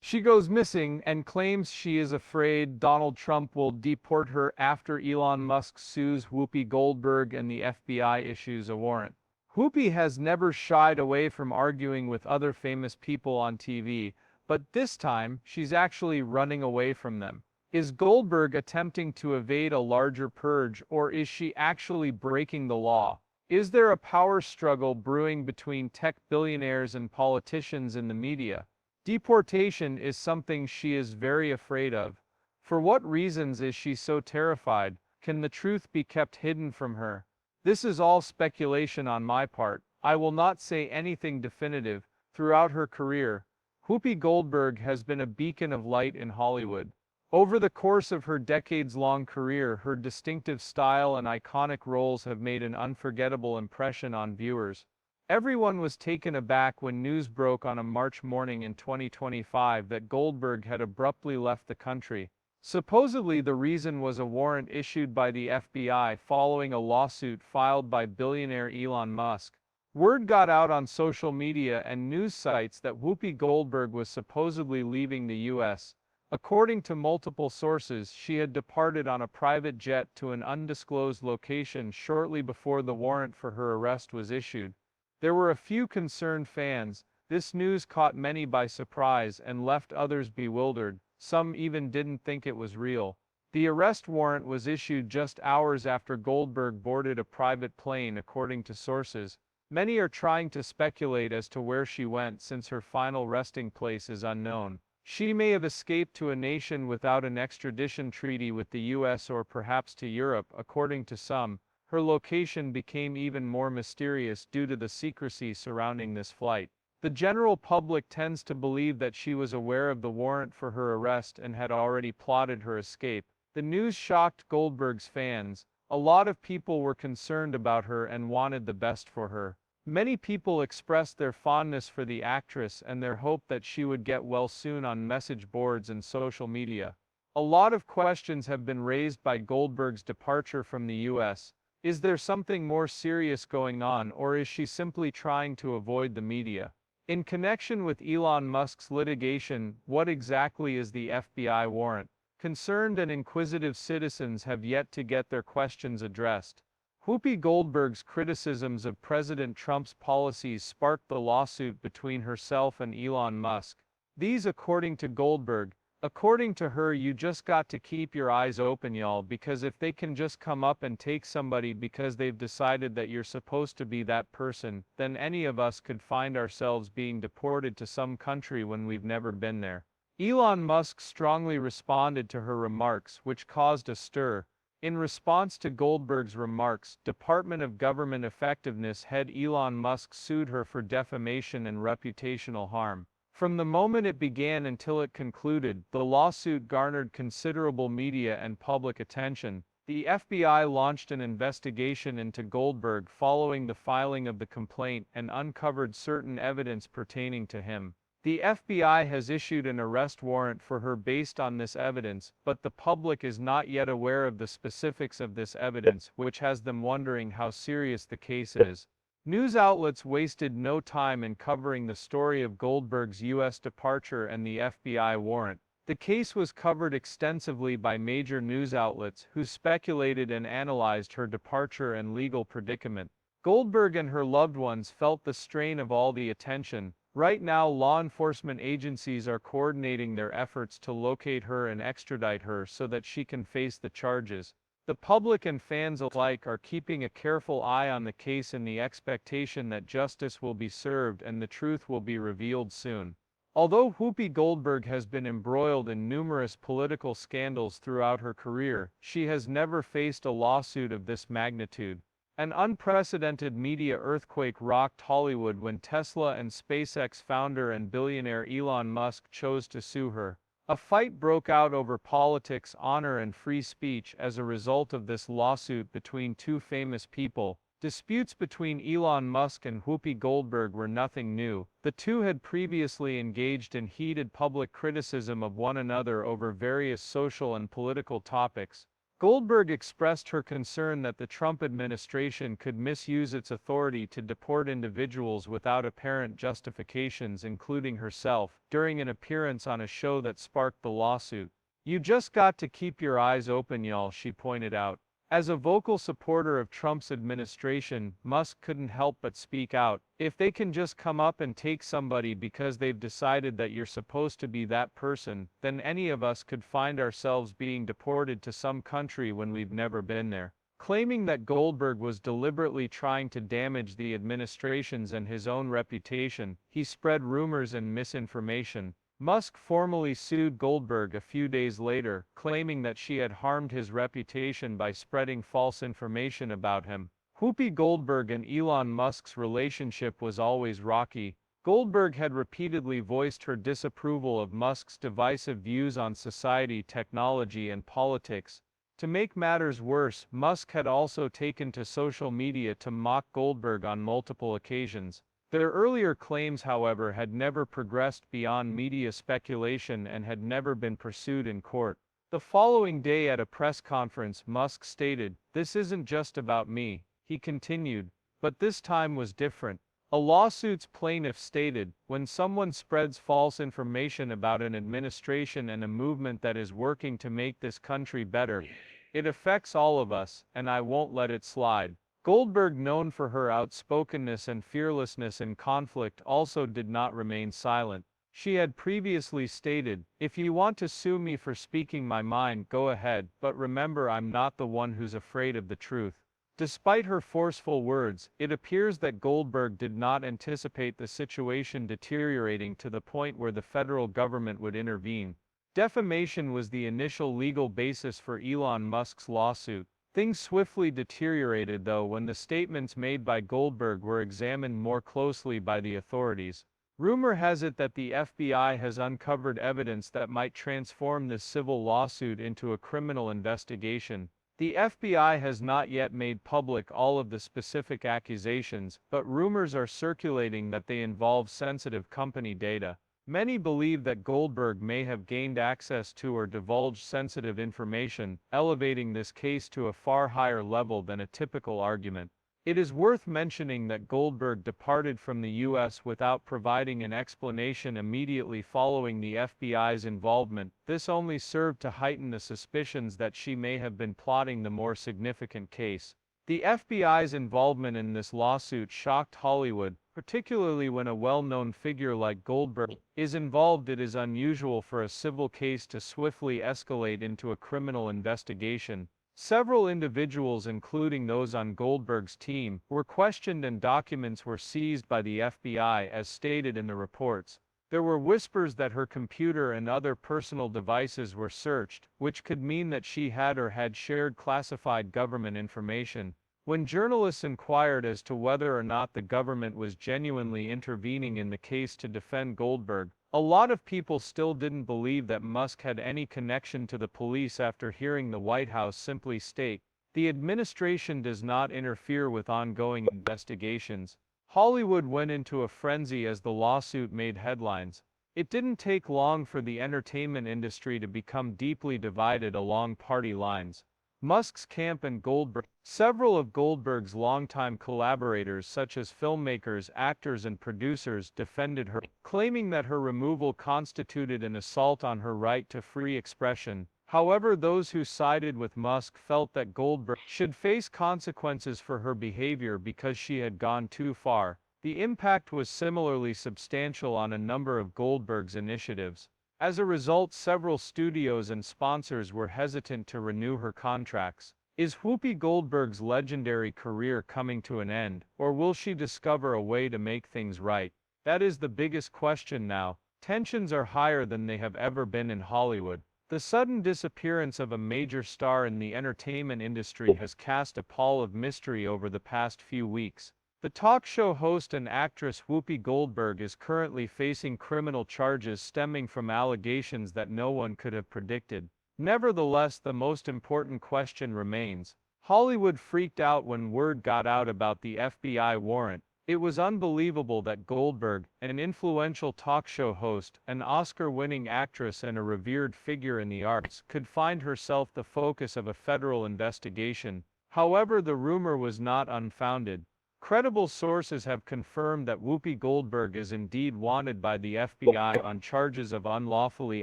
She goes missing and claims she is afraid Donald Trump will deport her after Elon Musk sues Whoopi Goldberg and the FBI issues a warrant. Whoopi has never shied away from arguing with other famous people on TV, but this time she's actually running away from them. Is Goldberg attempting to evade a larger purge, or is she actually breaking the law? Is there a power struggle brewing between tech billionaires and politicians in the media? Deportation is something she is very afraid of. For what reasons is she so terrified? Can the truth be kept hidden from her? This is all speculation on my part. I will not say anything definitive. Throughout her career, Whoopi Goldberg has been a beacon of light in Hollywood. Over the course of her decades-long career, her distinctive style and iconic roles have made an unforgettable impression on viewers. Everyone was taken aback when news broke on a March morning in 2025 that Goldberg had abruptly left the country. Supposedly, the reason was a warrant issued by the FBI following a lawsuit filed by billionaire Elon Musk. Word got out on social media and news sites that Whoopi Goldberg was supposedly leaving the U.S. According to multiple sources, she had departed on a private jet to an undisclosed location shortly before the warrant for her arrest was issued. There were a few concerned fans. This news caught many by surprise and left others bewildered. Some even didn't think it was real. The arrest warrant was issued just hours after Goldberg boarded a private plane, according to sources. Many are trying to speculate as to where she went since her final resting place is unknown. She may have escaped to a nation without an extradition treaty with the US, or perhaps to Europe, according to some. Her location became even more mysterious due to the secrecy surrounding this flight. The general public tends to believe that she was aware of the warrant for her arrest and had already plotted her escape. The news shocked Goldberg's fans. A lot of people were concerned about her and wanted the best for her. Many people expressed their fondness for the actress and their hope that she would get well soon on message boards and social media. A lot of questions have been raised by Goldberg's departure from the US. Is there something more serious going on, or is she simply trying to avoid the media? In connection with Elon Musk's litigation, what exactly is the FBI warrant? Concerned and inquisitive citizens have yet to get their questions addressed. Whoopi Goldberg's criticisms of President Trump's policies sparked the lawsuit between herself and Elon Musk. These, according to Goldberg, according to her, you just got to keep your eyes open, y'all, because if they can just come up and take somebody because they've decided that you're supposed to be that person, then any of us could find ourselves being deported to some country when we've never been there. Elon Musk strongly responded to her remarks, which caused a stir. In response to Goldberg's remarks, Department of Government Effectiveness head Elon Musk sued her for defamation and reputational harm. From the moment it began until it concluded, the lawsuit garnered considerable media and public attention. The FBI launched an investigation into Goldberg following the filing of the complaint and uncovered certain evidence pertaining to him. The FBI has issued an arrest warrant for her based on this evidence, but the public is not yet aware of the specifics of this evidence, which has them wondering how serious the case is. News outlets wasted no time in covering the story of Goldberg's U.S. departure and the FBI warrant. The case was covered extensively by major news outlets, who speculated and analyzed her departure and legal predicament. Goldberg and her loved ones felt the strain of all the attention. Right now, law enforcement agencies are coordinating their efforts to locate her and extradite her so that she can face the charges. The public and fans alike are keeping a careful eye on the case in the expectation that justice will be served and the truth will be revealed soon. Although Whoopi Goldberg has been embroiled in numerous political scandals throughout her career, she has never faced a lawsuit of this magnitude. An unprecedented media earthquake rocked Hollywood when Tesla and SpaceX founder and billionaire Elon Musk chose to sue her. A fight broke out over politics, honor, and free speech as a result of this lawsuit between two famous people. Disputes between Elon Musk and Whoopi Goldberg were nothing new. The two had previously engaged in heated public criticism of one another over various social and political topics. Goldberg expressed her concern that the Trump administration could misuse its authority to deport individuals without apparent justifications, including herself, during an appearance on a show that sparked the lawsuit. "You just got to keep your eyes open, y'all," she pointed out. As a vocal supporter of Trump's administration, Musk couldn't help but speak out. "If they can just come up and take somebody because they've decided that you're supposed to be that person, then any of us could find ourselves being deported to some country when we've never been there." Claiming that Goldberg was deliberately trying to damage the administration's and his own reputation, he spread rumors and misinformation. Musk formally sued Goldberg a few days later, claiming that she had harmed his reputation by spreading false information about him. Whoopi Goldberg and Elon Musk's relationship was always rocky. Goldberg had repeatedly voiced her disapproval of Musk's divisive views on society, technology, and politics. To make matters worse, Musk had also taken to social media to mock Goldberg on multiple occasions. Their earlier claims, however, had never progressed beyond media speculation and had never been pursued in court. The following day at a press conference, Musk stated, "This isn't just about me," he continued, "but this time was different." A lawsuit's plaintiff stated, "When someone spreads false information about an administration and a movement that is working to make this country better, it affects all of us, and I won't let it slide." Goldberg, known for her outspokenness and fearlessness in conflict, also did not remain silent. She had previously stated, "If you want to sue me for speaking my mind, go ahead, but remember I'm not the one who's afraid of the truth." Despite her forceful words, it appears that Goldberg did not anticipate the situation deteriorating to the point where the federal government would intervene. Defamation was the initial legal basis for Elon Musk's lawsuit. Things swiftly deteriorated, though, when the statements made by Goldberg were examined more closely by the authorities. Rumor has it that the FBI has uncovered evidence that might transform this civil lawsuit into a criminal investigation. The FBI has not yet made public all of the specific accusations, but rumors are circulating that they involve sensitive company data. Many believe that Goldberg may have gained access to or divulged sensitive information, elevating this case to a far higher level than a typical argument. It is worth mentioning that Goldberg departed from the U.S. without providing an explanation immediately following the FBI's involvement. This only served to heighten the suspicions that she may have been plotting the more significant case. The FBI's involvement in this lawsuit shocked Hollywood, particularly when a well-known figure like Goldberg is involved. It is unusual for a civil case to swiftly escalate into a criminal investigation. Several individuals, including those on Goldberg's team, were questioned and documents were seized by the FBI, as stated in the reports. There were whispers that her computer and other personal devices were searched, which could mean that she had or had shared classified government information. When journalists inquired as to whether or not the government was genuinely intervening in the case to defend Goldberg, a lot of people still didn't believe that Musk had any connection to the police after hearing the White House simply state, "The administration does not interfere with ongoing investigations." Hollywood went into a frenzy as the lawsuit made headlines. It didn't take long for the entertainment industry to become deeply divided along party lines. Musk's camp and Goldberg. Several of Goldberg's longtime collaborators, such as filmmakers, actors, and producers, defended her, claiming that her removal constituted an assault on her right to free expression. However, those who sided with Musk felt that Goldberg should face consequences for her behavior because she had gone too far. The impact was similarly substantial on a number of Goldberg's initiatives. As a result, several studios and sponsors were hesitant to renew her contracts. Is Whoopi Goldberg's legendary career coming to an end, or will she discover a way to make things right? That is the biggest question now. Tensions are higher than they have ever been in Hollywood. The sudden disappearance of a major star in the entertainment industry has cast a pall of mystery over the past few weeks. The talk show host and actress Whoopi Goldberg is currently facing criminal charges stemming from allegations that no one could have predicted. Nevertheless, the most important question remains. Hollywood freaked out when word got out about the FBI warrant. It was unbelievable that Goldberg, an influential talk show host, an Oscar-winning actress and a revered figure in the arts, could find herself the focus of a federal investigation. However, the rumor was not unfounded. Credible sources have confirmed that Whoopi Goldberg is indeed wanted by the FBI on charges of unlawfully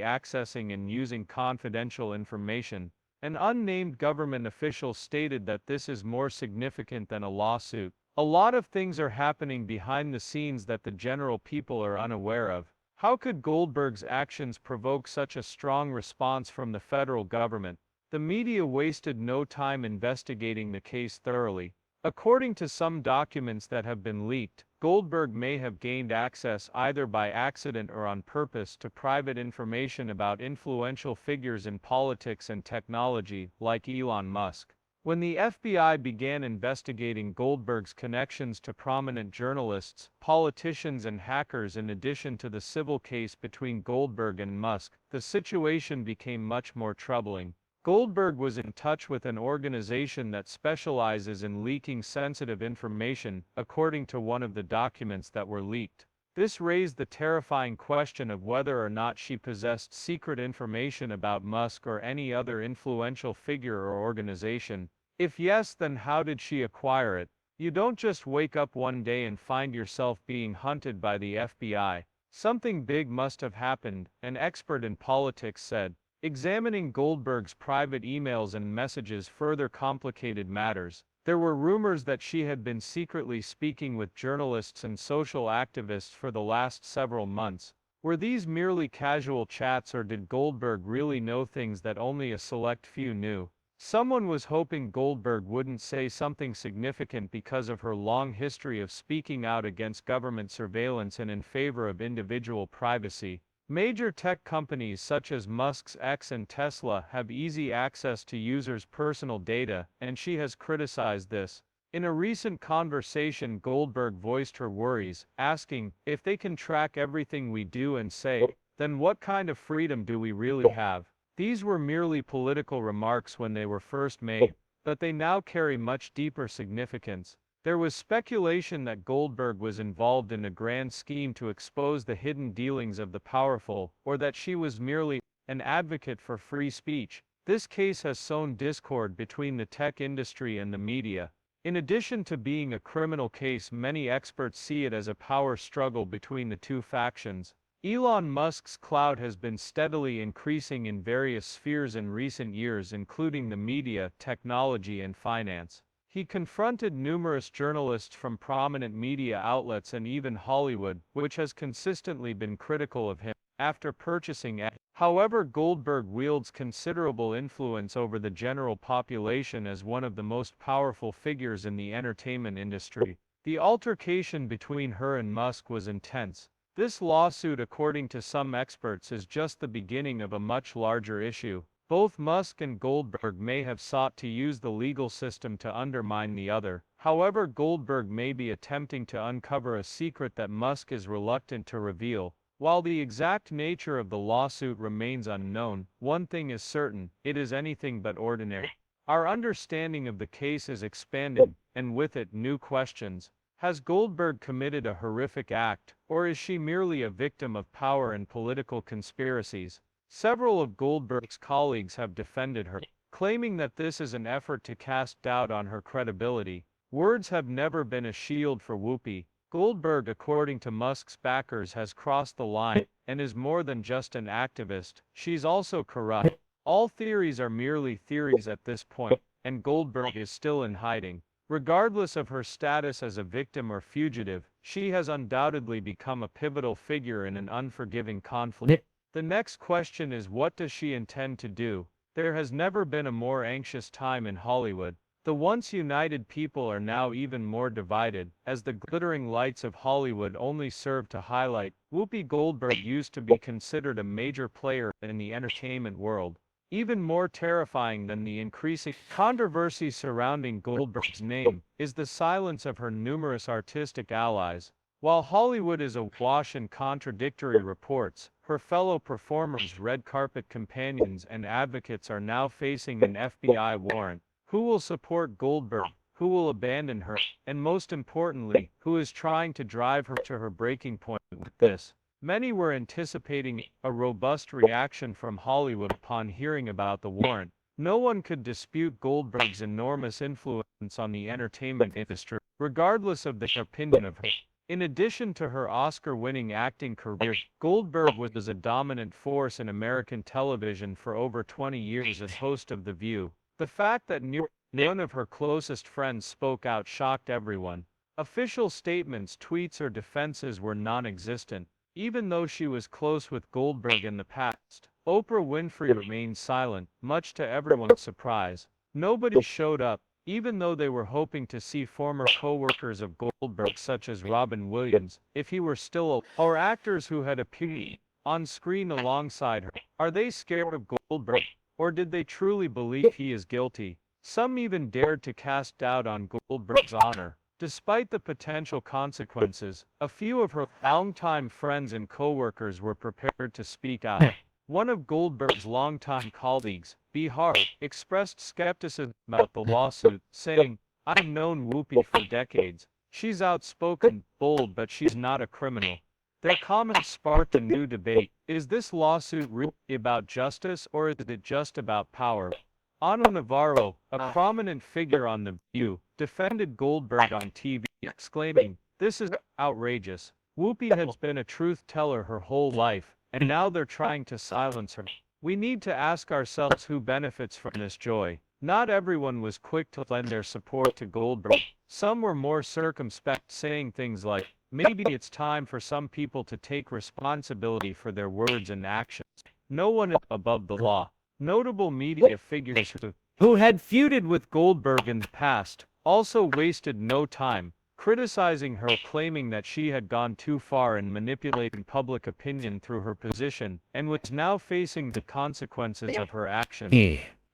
accessing and using confidential information. An unnamed government official stated that this is more significant than a lawsuit. A lot of things are happening behind the scenes that the general people are unaware of. How could Goldberg's actions provoke such a strong response from the federal government? The media wasted no time investigating the case thoroughly. According to some documents that have been leaked, Goldberg may have gained access either by accident or on purpose to private information about influential figures in politics and technology, like Elon Musk. When the FBI began investigating Goldberg's connections to prominent journalists, politicians and hackers in addition to the civil case between Goldberg and Musk, the situation became much more troubling. Goldberg was in touch with an organization that specializes in leaking sensitive information, according to one of the documents that were leaked. This raised the terrifying question of whether or not she possessed secret information about Musk or any other influential figure or organization. If yes, then how did she acquire it? You don't just wake up one day and find yourself being hunted by the FBI. Something big must have happened, an expert in politics said. Examining Goldberg's private emails and messages further complicated matters. There were rumors that she had been secretly speaking with journalists and social activists for the last several months. Were these merely casual chats, or did Goldberg really know things that only a select few knew? Someone was hoping Goldberg wouldn't say something significant because of her long history of speaking out against government surveillance and in favor of individual privacy. Major tech companies such as Musk's X and Tesla have easy access to users' personal data, and she has criticized this. In a recent conversation, Goldberg voiced her worries, asking, "If they can track everything we do and say, then what kind of freedom do we really have?" These were merely political remarks when they were first made, but they now carry much deeper significance. There was speculation that Goldberg was involved in a grand scheme to expose the hidden dealings of the powerful, or that she was merely an advocate for free speech. This case has sown discord between the tech industry and the media. In addition to being a criminal case, many experts see it as a power struggle between the two factions. Elon Musk's clout has been steadily increasing in various spheres in recent years, including the media, technology, and finance. He confronted numerous journalists from prominent media outlets and even Hollywood, which has consistently been critical of him, after purchasing it. However, Goldberg wields considerable influence over the general population as one of the most powerful figures in the entertainment industry. The altercation between her and Musk was intense. This lawsuit, according to some experts, is just the beginning of a much larger issue. Both Musk and Goldberg may have sought to use the legal system to undermine the other. However, Goldberg may be attempting to uncover a secret that Musk is reluctant to reveal. While the exact nature of the lawsuit remains unknown, one thing is certain: it is anything but ordinary. Our understanding of the case is expanded, and with it, new questions. Has Goldberg committed a horrific act, or is she merely a victim of power and political conspiracies? Several of Goldberg's colleagues have defended her, claiming that this is an effort to cast doubt on her credibility. Words have never been a shield for Whoopi. Goldberg, according to Musk's backers, has crossed the line and is more than just an activist. She's also corrupt. All theories are merely theories at this point, and Goldberg is still in hiding. Regardless of her status as a victim or fugitive, she has undoubtedly become a pivotal figure in an unforgiving conflict. The next question is, what does she intend to do? There has never been a more anxious time in Hollywood. The once united people are now even more divided, as the glittering lights of Hollywood only serve to highlight. Whoopi Goldberg used to be considered a major player in the entertainment world. Even more terrifying than the increasing controversy surrounding Goldberg's name is the silence of her numerous artistic allies. While Hollywood is awash in contradictory reports, her fellow performers, red carpet companions, and advocates are now facing an FBI warrant. Who will support Goldberg? who will abandon her, and most importantly, who is trying to drive her to her breaking point with this. Many were anticipating a robust reaction from Hollywood upon hearing about the warrant. No one could dispute Goldberg's enormous influence on the entertainment industry, regardless of their opinion of her. In addition to her Oscar-winning acting career, Goldberg was a dominant force in American television for over 20 years as host of The View. The fact that none of her closest friends spoke out shocked everyone. Official statements, tweets, or defenses were non-existent. Even though she was close with Goldberg in the past, Oprah Winfrey remained silent, much to everyone's surprise. Nobody showed up, even though they were hoping to see former co-workers of Goldberg such as Robin Williams, if he were still alive, or actors who had appeared on screen alongside her. Are they scared of Goldberg, or did they truly believe he is guilty? Some even dared to cast doubt on Goldberg's honor. Despite the potential consequences, a few of her longtime friends and co-workers were prepared to speak out. One of Goldberg's longtime colleagues, B. Hart, expressed skepticism about the lawsuit, saying, "I've known Whoopi for decades. She's outspoken, bold, but she's not a criminal." Their comments sparked a new debate. Is this lawsuit really about justice, or is it just about power? Ana Navarro, a prominent figure on The View, defended Goldberg on TV, exclaiming, "This is outrageous. Whoopi has been a truth teller her whole life, and now they're trying to silence her. We need to ask ourselves who benefits from this joy." Not everyone was quick to lend their support to Goldberg. Some were more circumspect, saying things like, "Maybe it's time for some people to take responsibility for their words and actions. No one is above the law." Notable media figures who had feuded with Goldberg in the past also wasted no time criticizing her, claiming that she had gone too far in manipulating public opinion through her position and was now facing the consequences of her actions.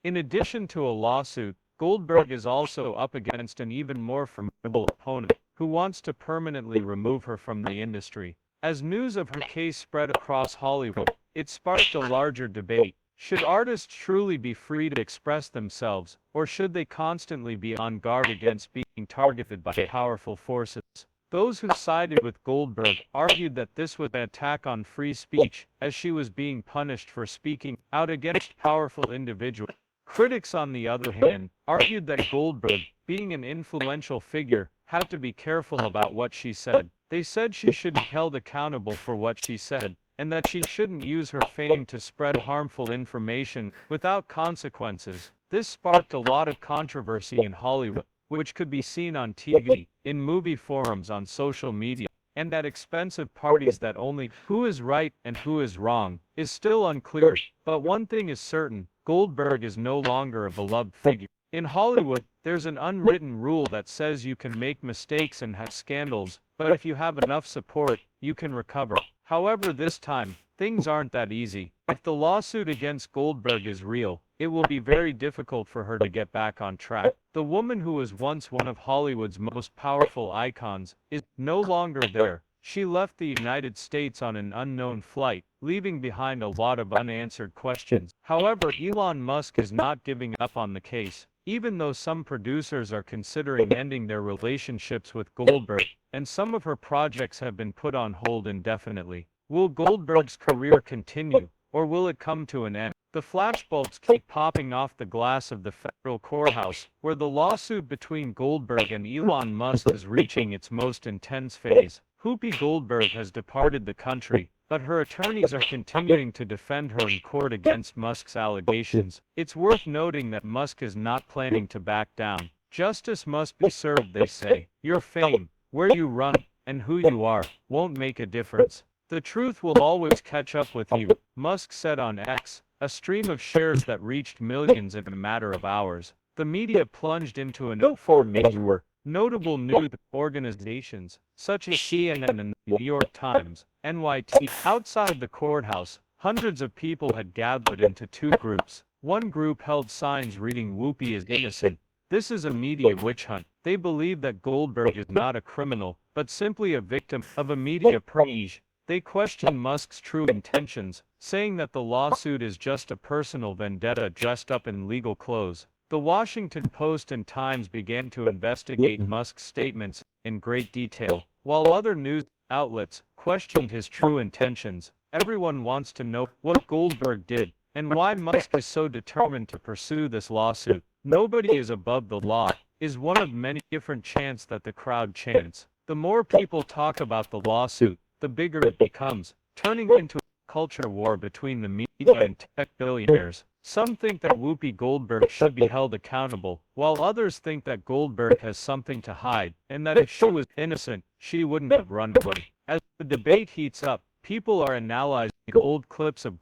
In addition to a lawsuit, Goldberg is also up against an even more formidable opponent who wants to permanently remove her from the industry. As news of her case spread across Hollywood, it sparked a larger debate. Should artists truly be free to express themselves, or should they constantly be on guard against being targeted by powerful forces? Those who sided with Goldberg argued that this was an attack on free speech, as she was being punished for speaking out against powerful individuals. Critics, on the other hand, argued that Goldberg, being an influential figure, had to be careful about what she said. They said she should be held accountable for what she said, and that she shouldn't use her fame to spread harmful information without consequences. This sparked a lot of controversy in Hollywood, which could be seen on TV, in movie forums, on social media, and at expensive parties. That only who is right and who is wrong is still unclear. But one thing is certain, Goldberg is no longer a beloved figure. In Hollywood, there's an unwritten rule that says you can make mistakes and have scandals, but if you have enough support, you can recover. However, this time, things aren't that easy. If the lawsuit against Goldberg is real, it will be very difficult for her to get back on track. The woman who was once one of Hollywood's most powerful icons is no longer there. She left the United States on an unknown flight, leaving behind a lot of unanswered questions. However, Elon Musk is not giving up on the case. Even though some producers are considering ending their relationships with Goldberg, and some of her projects have been put on hold indefinitely. Will Goldberg's career continue, or will it come to an end? The flashbulbs keep popping off the glass of the federal courthouse, where the lawsuit between Goldberg and Elon Musk is reaching its most intense phase. Whoopi Goldberg has departed the country, but her attorneys are continuing to defend her in court against Musk's allegations. It's worth noting that Musk is not planning to back down. Justice must be served, they say. Your fame, where you run, and who you are, won't make a difference. The truth will always catch up with you, Musk said on X, a stream of shares that reached millions in a matter of hours. The media plunged into an for major. Notable news organizations, such as CNN and the New York Times, NYT. Outside the courthouse, hundreds of people had gathered into two groups. One group held signs reading "Whoopi is innocent." This is a media witch hunt. They believe that Goldberg is not a criminal, but simply a victim of a media purge. They question Musk's true intentions, saying that the lawsuit is just a personal vendetta dressed up in legal clothes. The Washington Post and Times began to investigate Musk's statements in great detail, while other news outlets questioned his true intentions. Everyone wants to know what Goldberg did and why Musk is so determined to pursue this lawsuit. Nobody is above the law is one of many different chants that the crowd chants. The more people talk about the lawsuit, the bigger it becomes, turning into a culture war between the media and tech billionaires. Some think that Whoopi Goldberg should be held accountable, while others think that Goldberg has something to hide, and that if she was innocent, she wouldn't have run away. As the debate heats up, people are analyzing old clips of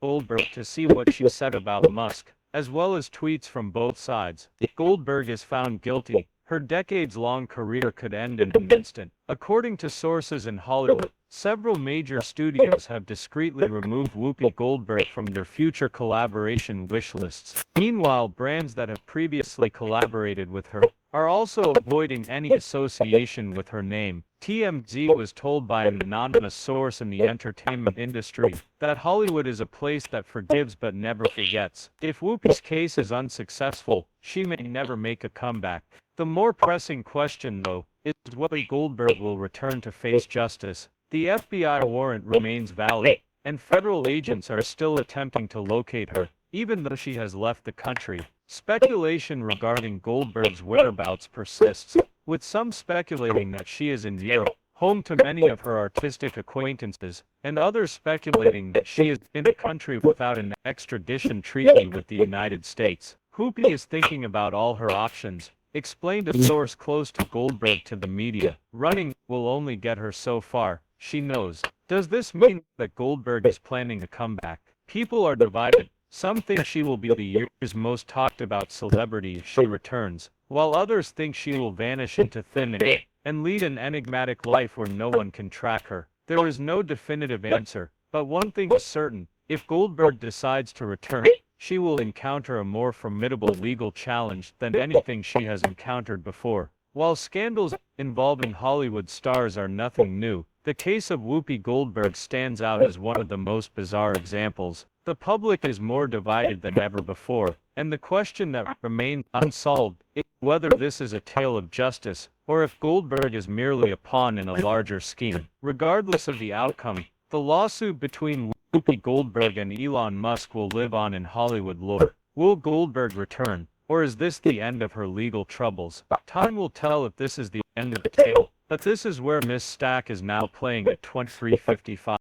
Goldberg to see what she said about Musk, as well as tweets from both sides. If Goldberg is found guilty, her decades-long career could end in an instant. According to sources in Hollywood, several major studios have discreetly removed Whoopi Goldberg from their future collaboration wish lists. Meanwhile, brands that have previously collaborated with her are also avoiding any association with her name. TMZ was told by an anonymous source in the entertainment industry that Hollywood is a place that forgives but never forgets. If Whoopi's case is unsuccessful, she may never make a comeback. The more pressing question, though, is whether Goldberg will return to face justice. The FBI warrant remains valid, and federal agents are still attempting to locate her, even though she has left the country. Speculation regarding Goldberg's whereabouts persists, with some speculating that she is in Europe, home to many of her artistic acquaintances, and others speculating that she is in the country without an extradition treaty with the United States. Whoopi is thinking about all her options, explained a source close to Goldberg to the media. Running will only get her so far, she knows. Does this mean that Goldberg is planning a comeback? People are divided. Some think she will be the year's most talked about celebrity if she returns, while others think she will vanish into thin air and lead an enigmatic life where no one can track her. There is no definitive answer, but one thing is certain: if Goldberg decides to return, she will encounter a more formidable legal challenge than anything she has encountered before. While scandals involving Hollywood stars are nothing new, the case of Whoopi Goldberg stands out as one of the most bizarre examples. The public is more divided than ever before, and the question that remains unsolved is whether this is a tale of justice, or if Goldberg is merely a pawn in a larger scheme. Regardless of the outcome, the lawsuit between Whoopi Goldberg and Elon Musk will live on in Hollywood lore. Will Goldberg return, or is this the end of her legal troubles? Time will tell if this is the end of the tale, but this is where Miss Stack is now playing at 23:55.